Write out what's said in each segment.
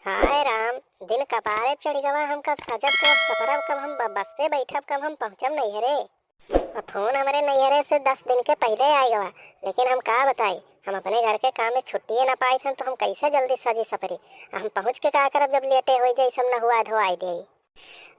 हाय राम। दिन कपारे चढ़ गवा। हम कब सजब कब सफरब कब हम बस पे बैठब कब हम पहुँचब नैहरे। और फोन हमारे नैहरे से 10 दिन के पहले आए गवा। लेकिन हम का बताई, हम अपने घर के काम में छुट्टिए ना पाई थन, तो हम कैसे जल्दी सजी सफरी। हम पहुँच के का करब जब लेटे हो जाई सब न हुआ धोआई दे।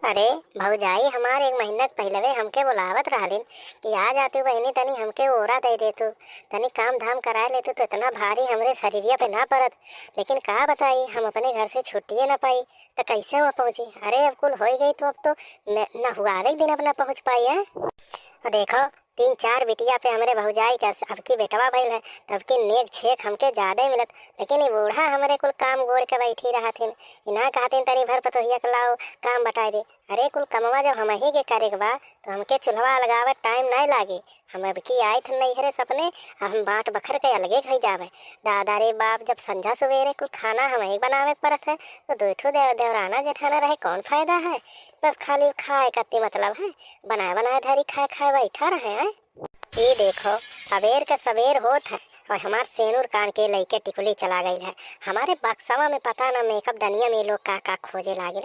अरे भौजाई हमार 1 महीना पहलवे हमके बुलावत रहलिन कि आ जाती बहनी, तनी हमके ओरा दे दे तू, तनी काम धाम कराए ले तू, तो इतना भारी हमरे शरीरिया पे ना पड़त। लेकिन का बताई, हम अपने घर से छुट्टिए ना पाई तो कैसे वहाँ पहुँची। अरे अब कुल हो गई तो अब तो न हुआ एक दिन अब ना पहुँच पाई है। और देखो 3-4 बिटिया पे हमरे भौजाई का अब की बेटवा भइल है, तब की नेक छेक हमके ज्यादा मिलत। लेकिन ये बूढ़ा हमरे कुल काम गोड़ के बैठी रहथिन, इना कहथिन तनी भर पतोहिया के लाओ काम बटाई दे। अरे कुल कमवा जब हम ही के करे के बा तो हमके चूल्हा लगावे टाइम नहीं लागे। हम अब की आए थे नैहरे सपने, हम बाट बखर के अलगे खाई जावे। दादा रे बाप, जब संझा सवेरे कुल खाना हम ही बनावे पड़त है, तो दोठो देवराना जेठाना रहे कौन फायदा है। बस खाली खाए कत्ती मतलब है, बनाए बनाए धरी खाए खाए बैठा रहे हैं। ये देखो अबेर का सवेर होत है और हमार सेनुर कान के लइके टिकुली चला गई है। हमारे बक्सवा में पता ना मेकअप दनिया में लोग का खोजे लागे।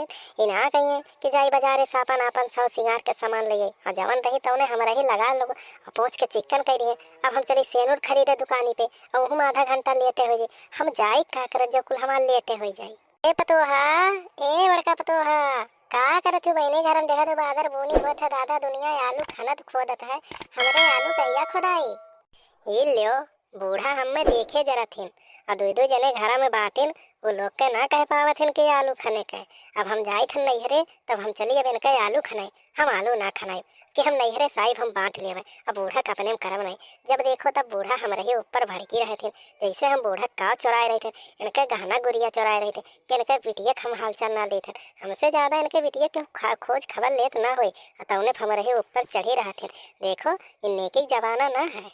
इना कहिए कि जाई बाजारे सापन आपन सौ सिंगार के सामान लिए और जवन रही तो उन्हें हमारा ही लगा लो और पहुँच के चिकन कर दिए। अब हम चली सेनुर खरीदे दुकानी पे और वह आधा घंटा लेटे हो जाए। हम जाई का कर जो कुल हमार लेटे हो जाई। ए पतोहा, ए बड़का पतोहा, का करत हो बहनी घर में? देखा तो बादर बोनी होत है, दादा दुनिया आलू खाना तो खोदत है। हमरे आलू कहिया खोदाई। ई लियो बूढ़ा हमें देखे जरा थिन और दो जने घरा में बाटिन, वो लोग के ना कह पावथिन कि आलू खाने के। अब हम जाई थन नैहरे, तब हम चली अब इनके आलू खनाई। हम आलू ना खनाई कि हम नैहरे साहिब हम बांट लिए। अब बूढ़ा का अपने में करम नहीं। जब देखो तब बूढ़ा हमारे ही ऊपर भड़की रहे थे, जैसे हम बूढ़ा काव चुराए रहे थे, इनके गहना गुड़िया चुराए रहे थे कि इनके बिटिया हम हालचाल ना देते। हमसे ज्यादा इनके बिटिया के खोज खबर लेत ना हुई, अतौने हमारे ही ऊपर चढ़ी रहे थे। देखो इन नेकी जमाना ना है।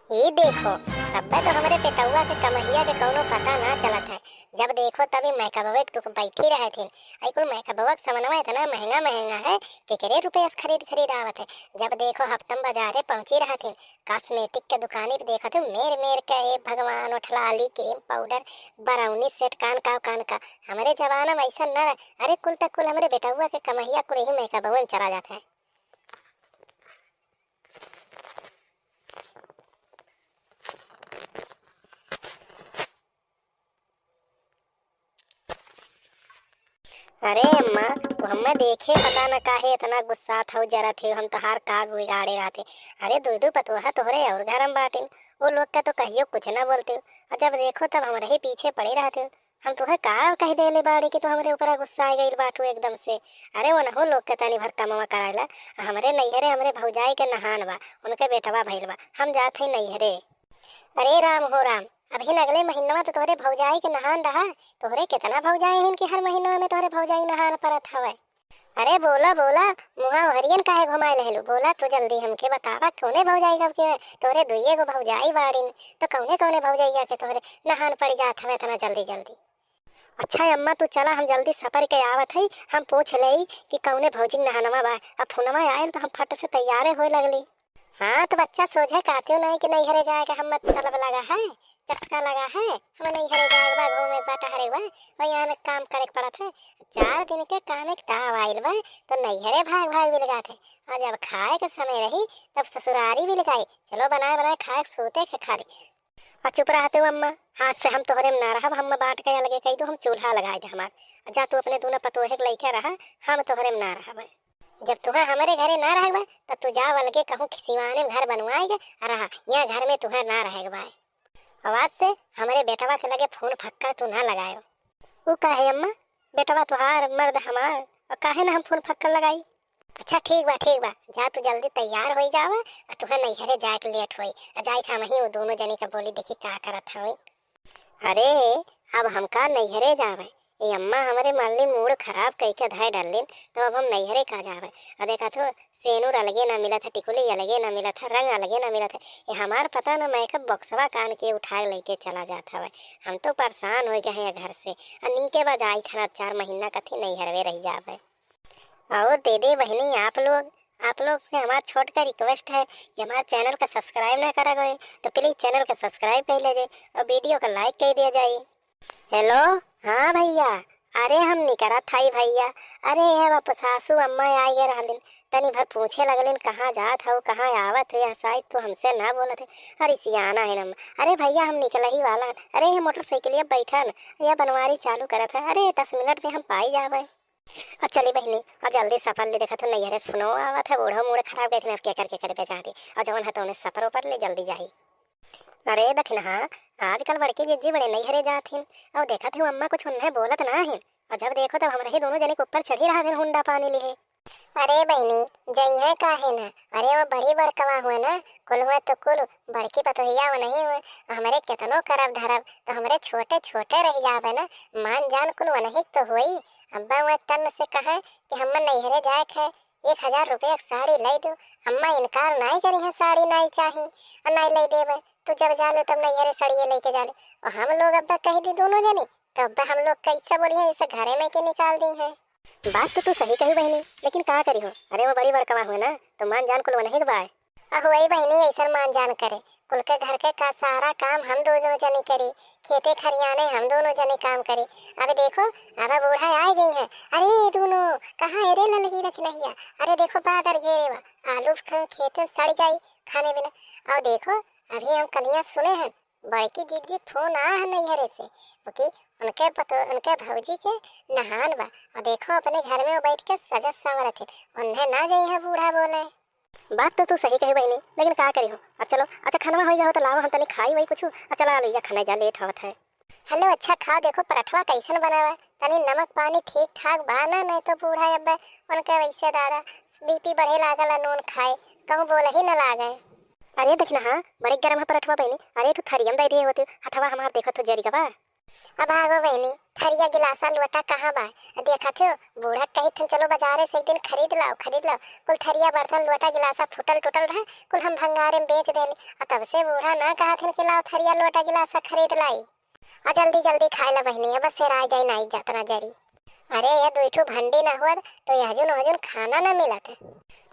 ये देखो तब तो हमारे पेटुआ के कमहिया के कौनो पता ना चलत है। जब देखो तभी मैकअपवे तुम बैठी रहे थे। आई कुल मैकअपवा सामानवा इतना महंगा महंगा है कि करे रुपये खरीद आवत है। जब देखो हफ्तम बाजारे पहुंची रहे थे, कॉस्मेटिक के दुकानी पे देखा थे मेर मेर का ए भगवान उठलाली क्रीम पाउडर बरौनी सेट कान का। हमारे जमाना में ऐसा न रहे। अरे कुल तक कुल हमारे बेटुआ के कमहिया कुल ही मैकअपवा में चला जाता है। अरे अम्मा, वो हमें देखे पता न काहे इतना गुस्सा था जरा थे, हम तो हार काग बिगाड़े रहते। अरे दो पतोहा तोहरे और घर में बाटिन, वो लोग का तो कहियो कुछ ना बोलते हो, और जब देखो तब हमारे ही पीछे पड़े रहते हो। हम तुम्हें का कह देले बाड़ी कि तो हमारे ऊपर गुस्सा आ गई बाटू एकदम से। अरे वो न हो लोग के तनी भर कमवा कराला। हमारे नैहरे हमरे भौजाई के नहान बा, उनके बेटवा भइल बा, हम जाते ही नैहरे। अरे राम हो राम, अभी अगले महीना तो तोहरे भौजाई के नहान रहा। तोहरे कितना भौजाई है कि हर महीना में तोहरे भौजाई नहान परत हवे। अरे बोला बोला, मुहा हरियन काहे घुमाए लहलू, बोला तो जल्दी हमके बतावा कौने भौजाई कब के तोहरे दुइये गो भौजाई बाड़ीन, तो कौने कौने भौजाइया के तोहरे नहान पड़ जात हवे इतना जल्दी जल्दी। अच्छा अम्मा तू चला, हम जल्दी सफर के आवत है, हम पूछ ले कि कौने भौजी नहानवा बा। अब फोनवा आयल तो हम फट से तैयारे होए लगली। हाँ तो बच्चा सोझे कहते हो नहीं कि नैहरे जाएगा हम मतलब लगा है, चस्का लगा है, हम नैहरे जाएगा घूमे बाटा हरे हुआ और यहाँ काम करे पड़त है। 4 दिन के काम एक ताव आयल बा तो नैहरे भाग भाग भी लगाते। और जब खाए के समय रही तब ससुरारी भी लगाई, चलो बनाए बनाए खाए सोते के खा ली। और चुप रहते हो अम्मा, हाथ से हम तोहरे में ना रहा, हम बांट के अलगे कही दो, हम चूल्हा लगाए दे हमार। जा तू अपने दूना पतोहे के लइके रहा, हम तोहरे में ना रहा। जब तुम्हें हमारे घरे ना रहेगा तब तू जा अलगे कहूँ सिवाने में घर बनवाएगा रहा, यहाँ घर में तुम्हें ना रहेगा। आवाज से हमारे बेटवा के लगे फोन फक्कर तू ना लगायो। वो काहे अम्मा, बेटवा तुहार मर्द हमार और काहे ना हम फोन फक्कर लगाई। अच्छा ठीक बा जा तू जल्दी तैयार हो जावा और तुम्हें नैहरे जाए के लेट होई। जाई था वही वो दोनों जने का बोली देखी क्या करत हवे। अरे अब हमका नैहरे जावे, ये अम्मा हमारे माली मूड खराब कई के धाय डालिन, तो अब हम नैहरे का जावे। और देखा तो सेनूर अलगे ना मिला था, टिकुली अलगे ना मिला था, रंग अलगे ना मिला था। ये हमार पता ना मैकअप बक्सवा कान के उठाए लेके चला जाता है। हम तो परेशान हो गए हैं घर से। और नीके बजाई था 4 महीना कथी नैहरवे रह जावे। और दीदी बहनी आप लोग से हमारा छोट का रिक्वेस्ट है कि हमारे चैनल का सब्सक्राइब ना करा गए तो प्लीज़ चैनल का सब्सक्राइब कर लीजिए और वीडियो का लाइक कर दिया जाए। हेलो, हाँ भैया, अरे हम निकरा थाई भैया। अरे ये बाप सासू अम्मा आई गए रहलिन, तनी भर पूछे लगलिन कहाँ जात हो कहाँ आवत हो, शायद तो हमसे ना बोलत है। अरे सियाना है नम। अरे भैया हम निकल ही वाला। अरे ये मोटरसाइकिलिया बैठन या बनवारी चालू करत है। अरे 10 मिनट में हम पाई जावे। और चली बहनी और जल्दी सफर ले, देखा तो नैहरे से फोनो आवत है, बूढ़ो मूड खराब गए थे, अब क्या करके करे बेचा दी और जवन है तो उन्हें सफर ऊपर ले जल्दी जाही। अरे दखिन हाँ, आजकल बड़की जिज्जी बड़े नैहरे जाथिन और देखा थे अम्मा कुछ उन्हें बोलत ना है, और जब देखो तब हमारे ही दोनों जने के ऊपर चढ़ी रहा थे हुंडा पानी लिए। अरे बहनी जई है का है ना, अरे वो बड़ी बड़कवा हुआ ना, कुल हुआ तो कुल बड़की पतोहिया वो नहीं हुए, हमारे कितनो करब धरब तो हमारे छोटे छोटे रह जावे ना, मान जान कुल वो नहीं तो हुई। अब्बा वहाँ तन से कहा कि हम नैहरे जाए है, 1000 रुपये साड़ी लै दो। अम्मा इनकार नहीं करी है, साड़ी नहीं चाहिए और नहीं ले देवे, तो जब जालो तब नैहरे साड़ियाँ लेके जाले। और हम लोग अब्बा कह दी दोनों जनी, तो अब्बा हम लोग कैसे बोली है, इसे घरे में के निकाल दी है। बात तो तू सही कही बहनी, लेकिन क्या करी हो, अरे वो बड़ी बड़कवा हुए ना, तो मान जान कुल नहीं दबाए। वही बहनी ऐसा मान जान करे, कुल के घर के का सारा काम हम दोनों जनी करी, खेते खरियाने हम दोनों जने काम करे। अब देखो अब बूढ़ा आ गई है, अरे दोनों कहाँ अरे लगी रख नहीं। अरे देखो बादर घेरे बा, आलू खेत सड़ गई खाने बिना। और देखो अभी हम कलियाँ सुने हैं, बड़की दीदी फोन आया है नैहरे से, क्योंकि उनके भौजी के नहान बा, और देखो अपने घर में वो बैठ के सजत संवरत थे, उन्हें ना गई है बूढ़ा बोले। बात तो तू सही कही बहनी, लेकिन क्या करी हो। चलो अच्छा खाना हो जाओ तो लाओ, हम तनी खाई वही कुछ। चला लो खाना जा, लेट होत है। हेलो अच्छा खाओ, देखो पराठवा कैसन बनावा, तनी नमक पानी ठीक ठाक बाना, नहीं तो बूढ़ा अब्बा उनके वैसे दादा बीपी बढ़े लागल, नून खाए कहूँ बोल ही न लागे। अरे देखना हाँ बड़े गर्म है पराठवा बहनी, अरे तू थरियम दे दिए होते हथवा हमार देखो तो जरी गवा। अब आगो बहनी थरिया गिलासा लोटा कहाँ बा, देखा थे बूढ़ा कही थे चलो बाजारे से एक दिन खरीद लाओ कुल थरिया बर्तन लोटा गिलासा फुटल टूटल रहा, कुल हम भंगारे में बेच देली, और तब से बूढ़ा ना कहा थे कि लाओ थरिया लोटा गिलासा खरीद लाई। और जल्दी जल्दी खाए ला बहनी, अब से राय जाई नहीं जातना जरी। अरे ये दुठू भंडी ना हुआ तो हजून खाना ना मिला था।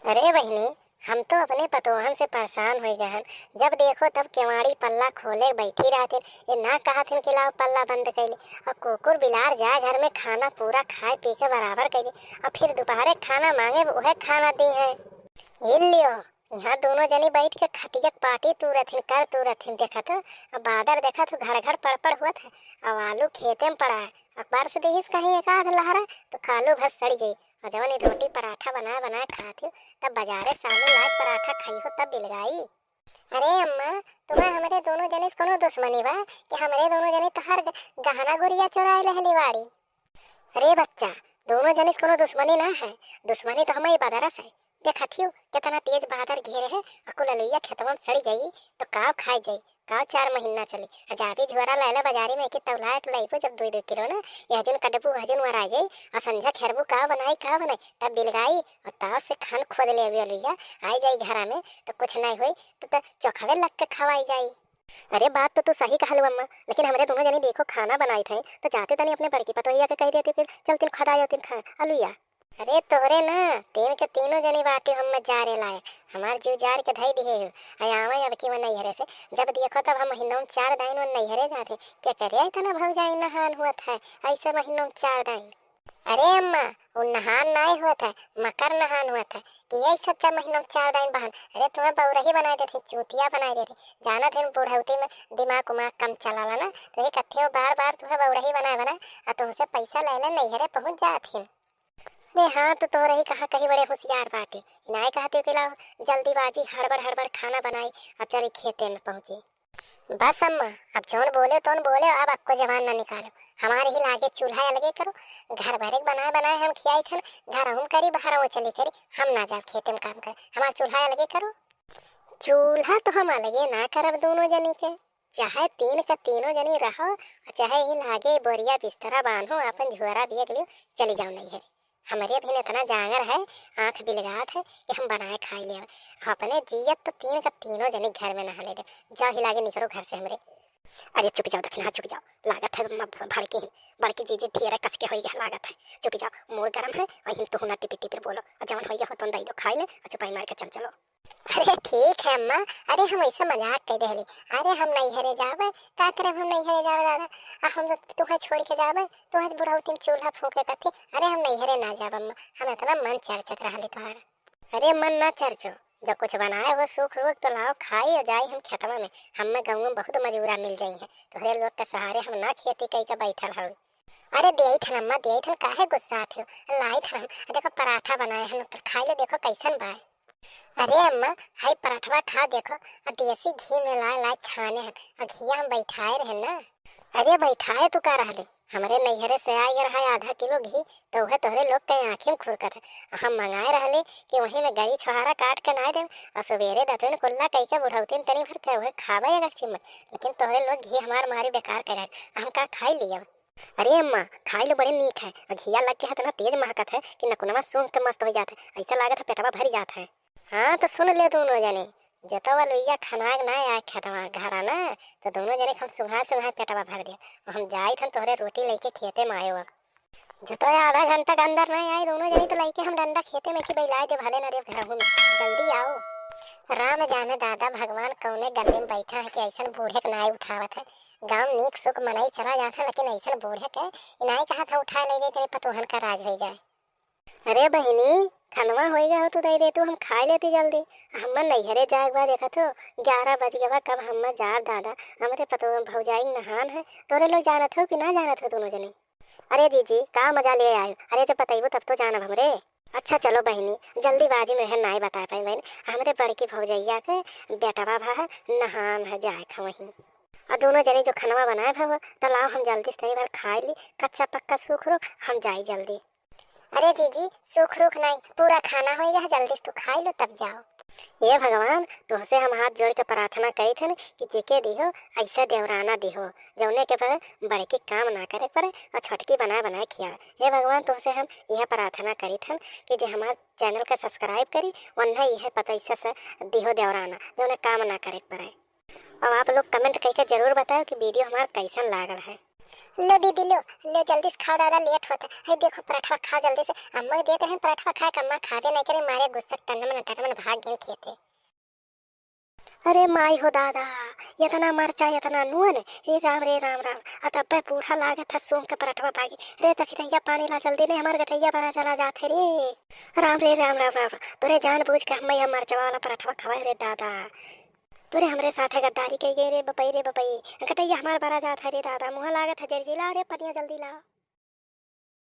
अरे बहनी हम तो अपने पतोहन से परेशान हो गए हैं, जब देखो तब केवाड़ी पल्ला खोले बैठी रहते, ये ना कहा थे कि लाओ पल्ला बंद कैली, और कुकुर बिलार जाए घर में खाना पूरा खाए पी के बराबर कैली, और फिर दोपहर खाना मांगे वह खाना दी है। ये लियो यहाँ दोनों जनी बैठ के खटिया पार्टी तू रथिन देखा तो, अब बादर देखा तो घर घर पड़ हुआ था, अब आलू खेते में पड़ा है, अखबार से देखिस कहीं एक आध लहरा तो कालू भर सड़ गई, और जब रोटी पराठा बनाए खाती तब बाजारे सामने लाए पराठा खाई हो तब बिलगाई। अरे अम्मा तुम्हें हमारे दोनों जने से कोनो दुश्मनी बा कि हमारे दोनों जने तो हर गहना गुड़िया चुराए रहली वाड़ी। अरे बच्चा दोनों जने से कोनो दुश्मनी ना है, दुश्मनी तो हमारी बदरस है। देखा थियो कितना तेज बादर घेरे है, अकुल अलुइया खेतवा में सड़ी गई तो काव खाई जाई, काव 4 महीना चली। जाबी झोरा लाला बाजारी में कि तौला लाइबो जब 2-2 किलो ना, ये हजन कटबू हजन वर आ गई, और संझा खेरबू का बनाई तब बिलगाई, और ताव से खान खोद ले अभी अलुइया आई जाई घरा में, तो कुछ नहीं हुई तो चौखवे लग के खवाई जाई। अरे बात तो तू सही कहलू अम्मा, लेकिन हमारे दोनों जने देखो खाना बनाई थे तो जाते तनी अपने बड़की पतोहिया के कह देते फिर चल तीन खदा जाओ तीन खा अलुइया। अरे तोहरे ना तीन के तीनों जनी बाटे हम जारे लायक, हमार जीव जार के धई दिए हो आवा अब की नैहरे से, जब देखो तब हम महीनों में 4 दिन नैहरे जाते, क्या करे इतना भग जाए नहान हुआ था ऐसे महीनों में 4 दिन। अरे अम्मा वो नहान नहीं हुआ था, मकर नहान हुआ था कि यही 7 महीनों में 4 दिन बहन। अरे तुम्हें बौरही बना देते, चूतिया बना देते, जाना थे बूढ़ौती में दिमाग उमाग कम चला ना, तो ये कथे हो बार बार तुम्हें बौरही बना और तुमसे पैसा लेना नैहरे पहुँच जाती। अरे हाँ तो तोहरा ही कहा कहीं बड़े होशियार बाटे, नहीं कहते कि लाओ जल्दीबाजी हड़बड़ खाना बनाई अब चली खेते में पहुँची। बस अम्मा अब जौन बोले तौन बोले, अब आपको जवान ना निकालो, हमारे ही लागे चूल्हा अलगे करो, घर भरे बनाए हम खियाई थे, घर हम करी बाहर वो चली करी, हम ना जाओ खेते में काम कर, हमारा चूल्हा अलगे करो। चूल्हा तो हम अलगे ना करब दोनों जनी के, चाहे 3 का तीनों जनी रहो, चाहे ही लागे बोरिया बिस्तरा बांधो अपन झोरा बिग लियो चली जाओ नहीं है। हमारे भी इतना जांगर है आँख बिलगात है कि हम बनाए खाई ले, अपने जियत तो 3 का तीनों जने घर में नहा ले दे, जाओ ही लागे निकलो घर से हमरे। अरे चुप जाओ दक्षिणा, चुप जाओ, लागत है भड़की ही बड़की जीजी ढेर कस के होइगा लागत है। चुप जाओ, मूड गरम है और हिम तो ना टिपी टिपी बोलो और जवन होइगा हो तो दई दो खाई ले और चुपाई मार के चल चलो। अरे ठीक है अम्मा, अरे हम ऐसा मजाक कर रहे। अरे हम नहीं हरे जावे, का करे हम नहीं हरे जावे दादा, हम तुम्हें छोड़ के जावे, तुम्हें बुढ़ाऊ तीन चूल्हा फूके कथी। अरे हम नहीं हरे ना जावे अम्मा, हम इतना मन चरचत रहा तुम्हारा। अरे मन ना चरचो, जब कुछ बनाए वो सूख रोक तो लाओ खाई और जाई हम खेतवा में। हमें गाँव में बहुत मजूरा मिल जाई है, तोहरे लोग के सहारे हम ना खेती कई के बैठल हूँ। अरे दे थन अम्मा, दे थन, काहे गुस्सा थे, लाई थन। देखो पराठा बनाए हैं तो खाई ले, देखो कैसन बा। अरे अम्मा हाई पराठवा खा देखो, और देसी घी में लाए लाए छाने हैं और घिया हम बैठाए रहे ना। अरे बैठाए तो का रहले, हमारे नैहरे से आई रहा है आधा किलो घी, तो वह तोहरे लोग के आँखें में खुरकत है। हम मंगाए रहले कि वहीं में गरी छोहारा काट के ना दे और सवेरे दतन कुल्ला कई के बुढ़ौतीन तनी भर के वह खावे एक चिम्मच, लेकिन तोहरे लोग घी हमार मारी बेकार करे, हम का खाई लिया। अरे अम्मा खाई लो, बड़े नीक है और घिया लग के है इतना तेज महकत है कि नकुनवा सूंघ के मस्त हो जाता है, ऐसा लागत है पेटवा भर जाता है। हाँ तो सुन ले दोनों जने, जतवा लोइया खनाग ना आए खेतवा घरा ना, तो दोनों जने हम सुंघा पेटवा भर दिया। हम जाई थन तोहरे रोटी लेके खेते में आयो। जतवा आधा घंटा के अंदर ना आए दोनों जने तो लेके हम डंडा खेते में की बैलाए दे भले ना दे घर में, जल्दी आओ। राम जाने दादा भगवान कौने गले में बैठा है कि ऐसा बूढ़े के नाई उठावत है। गाँव नीक सुख मनाई चला जाता, लेकिन ऐसा बूढ़े के इनाई कहा था उठा नहीं दे, तेरे पतोहन का राज हो जाए। अरे बहिनी खनवा होइगा हो तो दे दे, तू हम खाई लेती जल्दी। हम नैहरे जाए बा देखा तो 11 बज गया, कब हम जा दादा, हमारे पतो भौजाई नहान है, तोरे लोग जानत हो कि ना जानत हो दोनों जने। अरे जीजी का मजा ले आयो, अरे जब बताइबो तब तो जानब हमरे। अच्छा चलो बहिनी, जल्दीबाजी में है नाई बता पाई बहन, हमारे बड़की भौजैया के बेटवा भा है नहान है जाए खा वहीं, और दोनों जने जो खनवा बनाए भा तो लाओ हम जल्दी से तनी बार खाई ली, कच्चा पक्का सूख रो हम जाई जल्दी। अरे जीजी सूख रूख नहीं, पूरा खाना होएगा, जल्दी से तो खाई लो तब जाओ। ये भगवान तुहसे हम हाथ जोड़ के प्रार्थना करी थे कि जेके दिहो ऐसा देवराना दिहो जौने के पर बड़की काम ना करे पड़े और छोटकी बनाए बनाए खियाए। हे भगवान तुहसे हम यह प्रार्थना करी थे कि जो हमारे चैनल का सब्सक्राइब करी वन्ना यह पता ऐसा से दिहो देवराना जौने काम ना करे पड़े। और आप लोग कमेंट करके जरूर बताओ कि वीडियो हमारा कैसन लागल है। लो दीदी लो, ले जल्दी से खाओ, दादा लेट होता है। देखो पराठा खा जल्दी से, अम्मा देते हैं पराठा खाए, अम्मा खाते नहीं करे मारे गुस्सा टन में भाग गए खेते। अरे माई हो दादा, इतना मरचा इतना नून, रे राम राम, अतब्बे बूढ़ा लागत है सूंघ के पराठवा भागी। रे तखिया पानी ला जल्दी, नहीं हमारे गठैया बड़ा चला जाते रे। राम रे राम राम राम, तोरे जान बूझ के हम यह मरचवा वाला पराठवा खवाए रे दादा, तोरे हमरे साथे गद्दारी कही रे बपई, गटैया हमार बड़ा जात है रे दादा, मुँह लागत है जर्जिला, रे पनिया जल्दी लाओ।